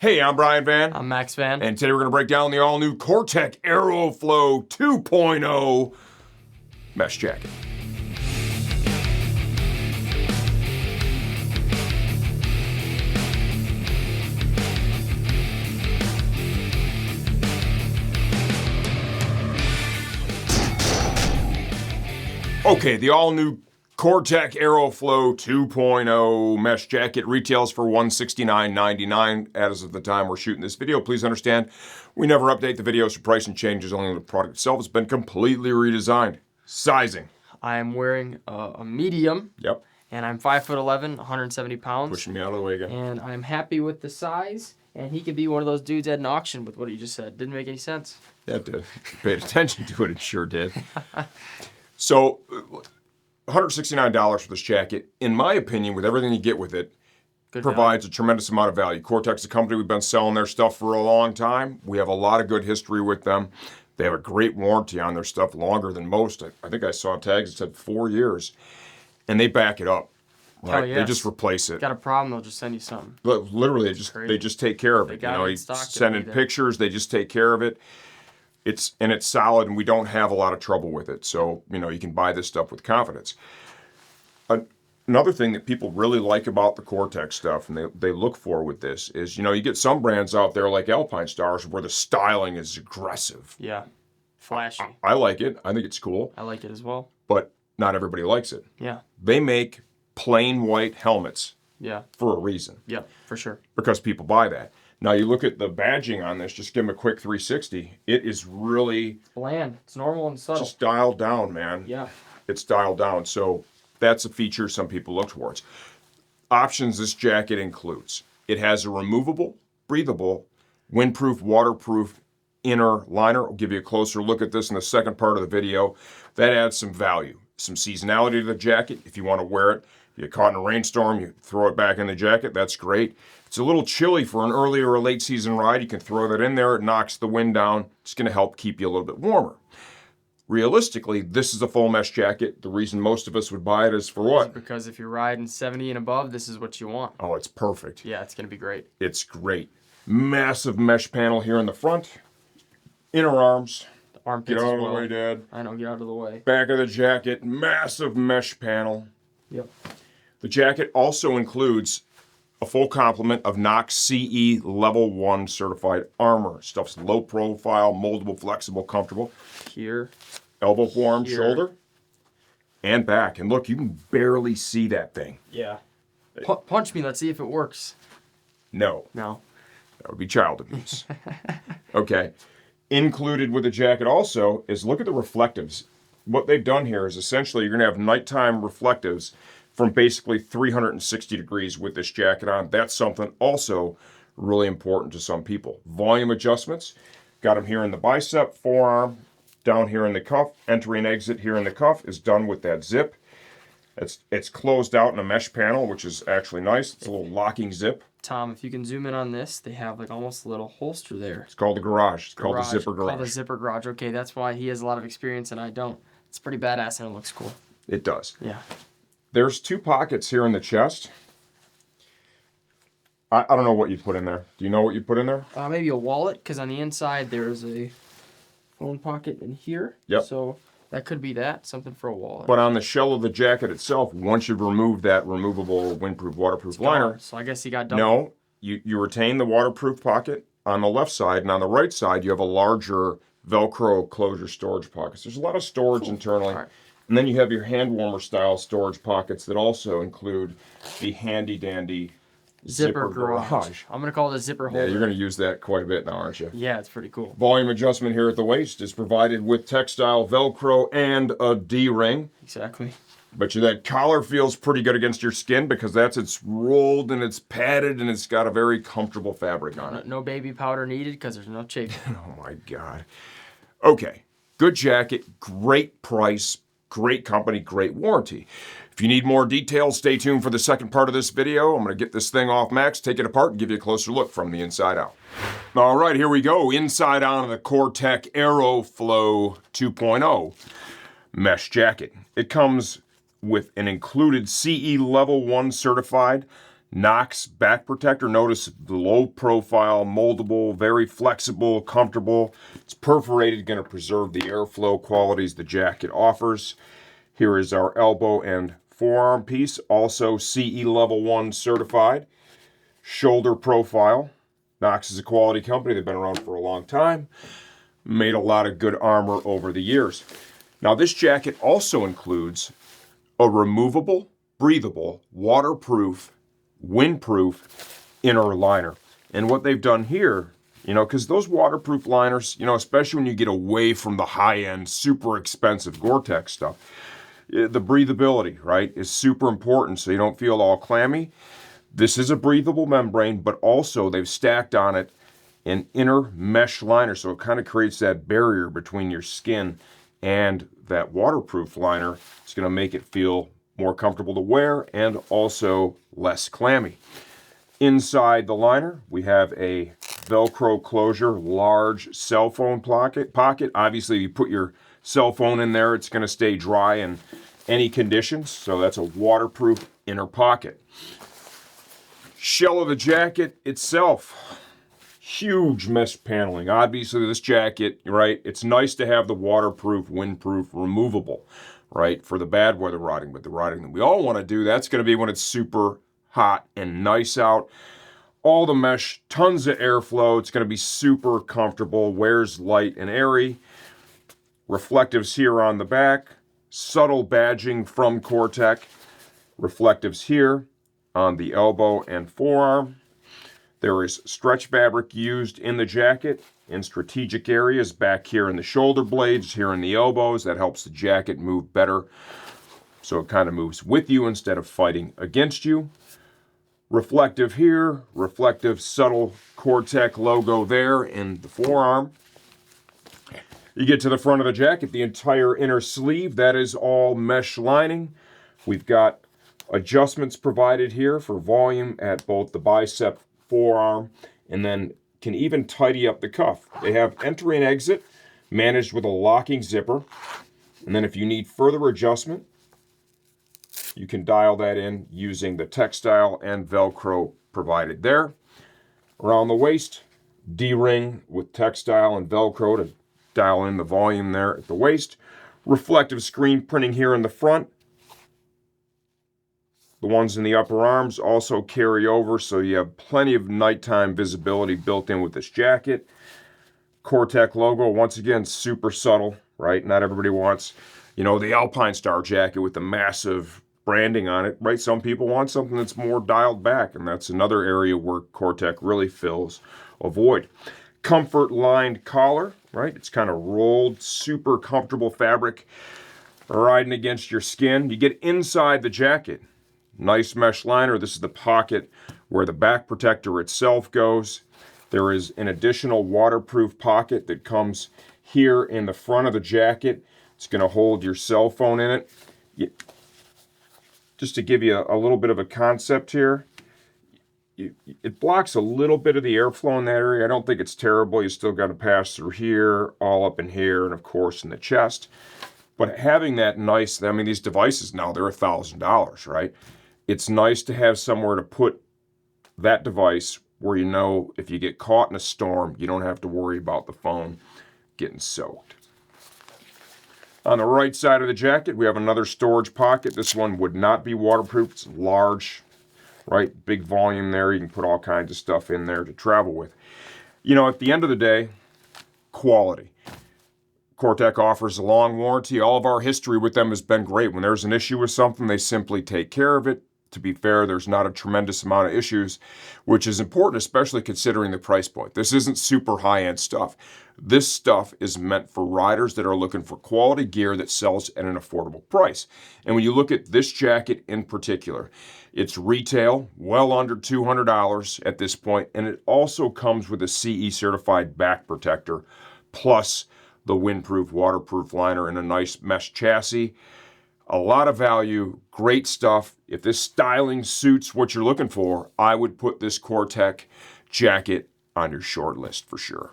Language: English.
Hey, I'm Brian Van. I'm Max Van. And today we're going to break down the all-new Cortech Aero-Flo 2.0 mesh jacket. Okay, the all-new Cortech Aero-Flo 2.0 mesh jacket retails for $169.99 as of the time we're shooting this video. Please understand, we never update the videos for pricing changes, only the product itself has been completely redesigned. Sizing. I'm wearing a medium. Yep. And I'm 5'11", 170 pounds. Pushing me out of the way again. And I'm happy with the size. And he could be one of those dudes at an auction with what you just said. Didn't make any sense. Yeah, it did. If you paid attention to it, it sure did. So, $169 for this jacket, in my opinion, with everything you get with it, provides a tremendous amount of value. Cortech's a company, we've been selling their stuff for a long time. We have a lot of good history with them. They have a great warranty on their stuff, longer than most. I think I saw tags that said 4 years. And they back it up. Right? Yes. They just replace it. Got a problem, they'll just send you something. Literally, they just take care of it. You send in pictures, they just take care of it. It's solid, and we don't have a lot of trouble with it. So, you can buy this stuff with confidence. Another thing that people really like about the Cortech stuff, and they look for with this, is, you get some brands out there like Alpine Stars where the styling is aggressive. Yeah, flashy. I like it. I think it's cool. I like it as well. But not everybody likes it. Yeah. They make plain white helmets. Yeah. For a reason. Yeah, for sure. Because people buy that. Now you look at the badging on this, just give them a quick 360. It is really bland. It's normal and subtle. Just dialed down, man. Yeah. It's dialed down. So that's a feature some people look towards. Options this jacket includes. It has a removable, breathable, windproof, waterproof inner liner. I'll give you a closer look at this in the second part of the video. That adds some value, some seasonality to the jacket. If you want to wear it, you get caught in a rainstorm, you throw it back in the jacket, that's great. It's a little chilly for an early or a late season ride. You can throw that in there. It knocks the wind down. It's going to help keep you a little bit warmer. Realistically, this is a full mesh jacket. The reason most of us would buy it is for what? Because if you're riding 70 and above, this is what you want. Oh, it's perfect. Yeah, it's going to be great. It's great. Massive mesh panel here in the front. Inner arms. The armpits get out as well. of the way, Dad. I know, get out of the way. Back of the jacket. Massive mesh panel. Yep. The jacket also includes a full complement of Knox CE Level 1 certified armor. Stuff's low profile, moldable, flexible, comfortable. Here. Elbow forearm, shoulder, and back. And look, you can barely see that thing. Yeah. Punch me, let's see if it works. No. No. That would be child abuse. Okay. Included with the jacket also is, look at the reflectives. What they've done here is essentially you're going to have nighttime reflectives from basically 360 degrees with this jacket on. That's something also really important to some people. Volume adjustments. Got them here in the bicep, forearm, down here in the cuff. Entry and exit here in the cuff is done with that zip. It's closed out in a mesh panel, which is actually nice. It's a little locking zip. Tom, if you can zoom in on this, they have like almost a little holster there. It's called the garage. It's called the zipper garage. Called the zipper garage. Okay, that's why he has a lot of experience and I don't. It's pretty badass and it looks cool. It does. Yeah. There's 2 pockets here in the chest. I don't know what you put in there. Do you know what you put in there? Maybe a wallet, because on the inside there's a phone pocket in here. Yep. So that could be that, something for a wallet. But on the shell of the jacket itself, once you've removed that removable, windproof, waterproof liner. So I guess he got done. No, you retain the waterproof pocket on the left side, and on the right side you have a larger Velcro closure storage pockets. There's a lot of storage internally. Right. And then you have your hand warmer style storage pockets that also include the handy dandy zipper garage. I'm going to call it a zipper holder. Yeah, you're going to use that quite a bit now, aren't you? Yeah, it's pretty cool. Volume adjustment here at the waist is provided with textile Velcro and a D-ring. Exactly. But that collar feels pretty good against your skin because it's rolled and it's padded and it's got a very comfortable fabric on it. No baby powder needed because there's no chafing. Oh my God. Okay, good jacket, great price, great company, great warranty. If you need more details, stay tuned for the second part of this video. I'm going to get this thing off Max, take it apart, and give you a closer look from the inside out. All right, here we go. Inside out of the Cortech Aero-Flo 2.0 mesh jacket. It comes with an included CE Level 1 certified Knox back protector. Notice the low profile, moldable, very flexible, comfortable. It's perforated, going to preserve the airflow qualities the jacket offers. Here is our elbow and forearm piece, also CE level 1 certified. Shoulder profile. Knox is a quality company. They've been around for a long time. Made a lot of good armor over the years. Now this jacket also includes a removable, breathable, waterproof, windproof inner liner. And what they've done here, because those waterproof liners, especially when you get away from the high-end, super expensive Gore-Tex stuff, the breathability, right, is super important so you don't feel all clammy. This is a breathable membrane, but also they've stacked on it an inner mesh liner, so it kind of creates that barrier between your skin and that waterproof liner. It's going to make it feel more comfortable to wear and also less clammy. Inside the liner, we have a Velcro closure, large cell phone pocket. Obviously, you put your cell phone in there, it's going to stay dry in any conditions, so that's a waterproof inner pocket. Shell of the jacket itself, huge mesh paneling. Obviously, this jacket, right, it's nice to have the waterproof, windproof, removable, right, for the bad weather riding, but the riding that we all want to do, that's going to be when it's super hot and nice out. All the mesh, tons of airflow. It's going to be super comfortable, wears light and airy. Reflectives here on the back, subtle badging from Cortech. Reflectives here on the elbow and forearm. There is stretch fabric used in the jacket in strategic areas, back here in the shoulder blades, here in the elbows. That helps the jacket move better, so it kind of moves with you instead of fighting against you. Reflective here, reflective subtle Cortech logo there in the forearm. You get to the front of the jacket, the entire inner sleeve, that is all mesh lining. We've got adjustments provided here for volume at both the bicep, forearm, and then can even tidy up the cuff. They have entry and exit managed with a locking zipper. And then if you need further adjustment, you can dial that in using the textile and Velcro provided there. Around the waist, D-ring with textile and Velcro to dial in the volume there at the waist. Reflective screen printing here in the front. The ones in the upper arms also carry over, so you have plenty of nighttime visibility built in with this jacket. Cortech logo, once again, super subtle, right? Not everybody wants, the Alpine Star jacket with the massive branding on it, right? Some people want something that's more dialed back, and that's another area where Cortech really fills a void. Comfort lined collar, right? It's kind of rolled, super comfortable fabric riding against your skin. You get inside the jacket. Nice mesh liner. This is the pocket where the back protector itself goes. There is an additional waterproof pocket that comes here in the front of the jacket. It's going to hold your cell phone in it. Just to give you a little bit of a concept here, it blocks a little bit of the airflow in that area. I don't think it's terrible. You still got to pass through here, all up in here, and of course in the chest. But having that nice, these devices now, they're $1,000, right? It's nice to have somewhere to put that device where if you get caught in a storm, you don't have to worry about the phone getting soaked. On the right side of the jacket, we have another storage pocket. This one would not be waterproof. It's large, right? Big volume there. You can put all kinds of stuff in there to travel with. At the end of the day, quality. Cortech offers a long warranty. All of our history with them has been great. When there's an issue with something, they simply take care of it. To be fair, there's not a tremendous amount of issues, which is important, especially considering the price point. This isn't super high-end stuff. This stuff is meant for riders that are looking for quality gear that sells at an affordable price. And when you look at this jacket in particular, it's retail well under $200 at this point, and it also comes with a CE certified back protector, plus the windproof, waterproof liner and a nice mesh chassis. A lot of value, great stuff. If this styling suits what you're looking for, I would put this Cortech jacket on your short list for sure.